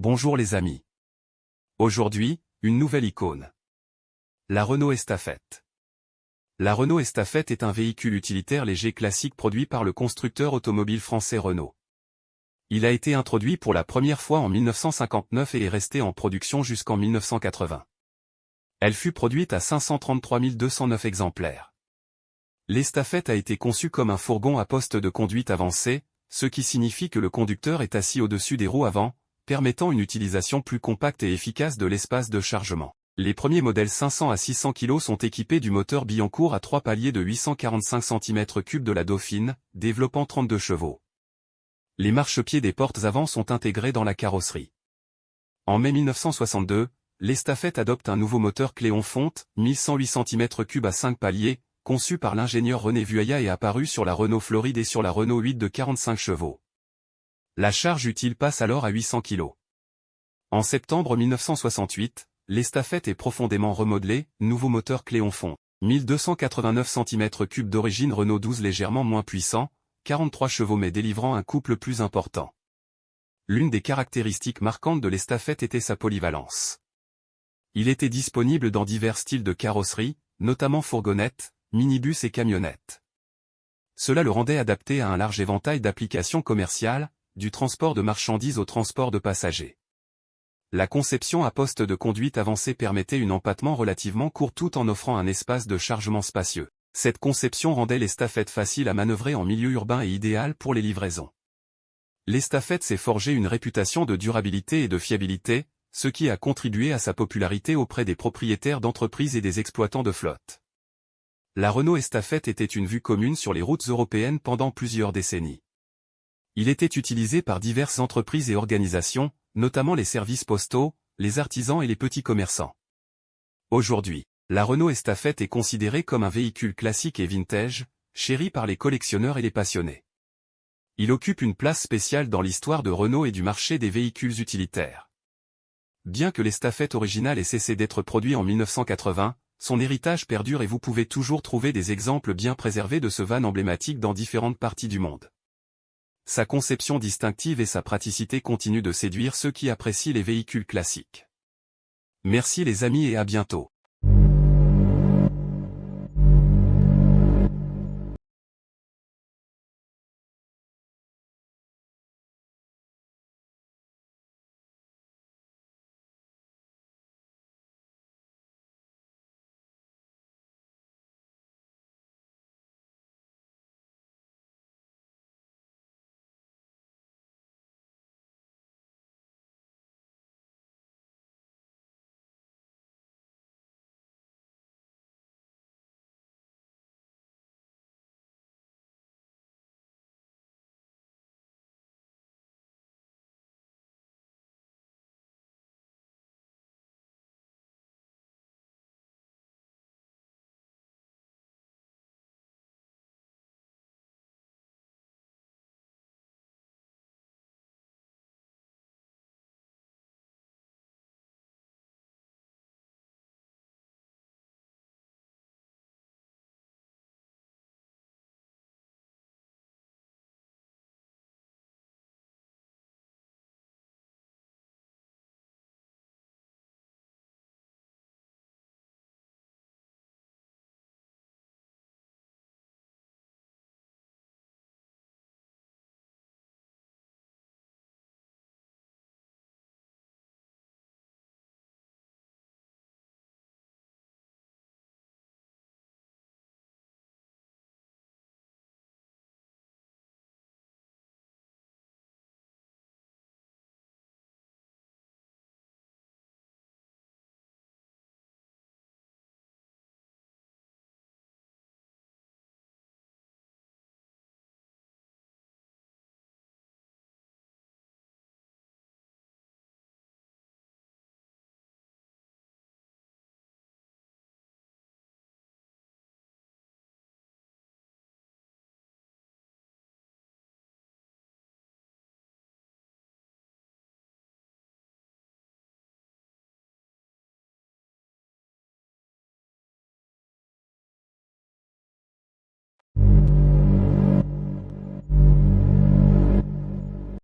Bonjour les amis. Aujourd'hui, une nouvelle icône. La Renault Estafette. La Renault Estafette est un véhicule utilitaire léger classique produit par le constructeur automobile français Renault. Il a été introduit pour la première fois en 1959 et est resté en production jusqu'en 1980. Elle fut produite à 533 209 exemplaires. L'Estafette a été conçue comme un fourgon à poste de conduite avancé, ce qui signifie que le conducteur est assis au-dessus des roues avant, permettant une utilisation plus compacte et efficace de l'espace de chargement. Les premiers modèles 500 à 600 kg sont équipés du moteur Billancourt à 3 paliers de 845 cm3 de la Dauphine, développant 32 chevaux. Les marchepieds des portes avant sont intégrés dans la carrosserie. En mai 1962, l'Estafette adopte un nouveau moteur Cléon-Fonte, 1108 cm3 à 5 paliers, conçu par l'ingénieur René Vuaya et apparu sur la Renault Floride et sur la Renault 8 de 45 chevaux. La charge utile passe alors à 800 kg. En septembre 1968, l'Estafette est profondément remodelée, nouveau moteur Cléon-Fonte, 1289 cm3 d'origine Renault 12 légèrement moins puissant, 43 chevaux mais délivrant un couple plus important. L'une des caractéristiques marquantes de l'Estafette était sa polyvalence. Il était disponible dans divers styles de carrosserie, notamment fourgonnettes, minibus et camionnettes. Cela le rendait adapté à un large éventail d'applications commerciales, du transport de marchandises au transport de passagers. La conception à poste de conduite avancée permettait un empattement relativement court tout en offrant un espace de chargement spacieux. Cette conception rendait l'Estafette facile à manœuvrer en milieu urbain et idéale pour les livraisons. L'Estafette s'est forgé une réputation de durabilité et de fiabilité, ce qui a contribué à sa popularité auprès des propriétaires d'entreprises et des exploitants de flotte. La Renault Estafette était une vue commune sur les routes européennes pendant plusieurs décennies. Il était utilisé par diverses entreprises et organisations, notamment les services postaux, les artisans et les petits commerçants. Aujourd'hui, la Renault Estafette est considérée comme un véhicule classique et vintage, chéri par les collectionneurs et les passionnés. Il occupe une place spéciale dans l'histoire de Renault et du marché des véhicules utilitaires. Bien que l'Estafette originale ait cessé d'être produit en 1980, son héritage perdure et vous pouvez toujours trouver des exemples bien préservés de ce van emblématique dans différentes parties du monde. Sa conception distinctive et sa praticité continuent de séduire ceux qui apprécient les véhicules classiques. Merci les amis et à bientôt.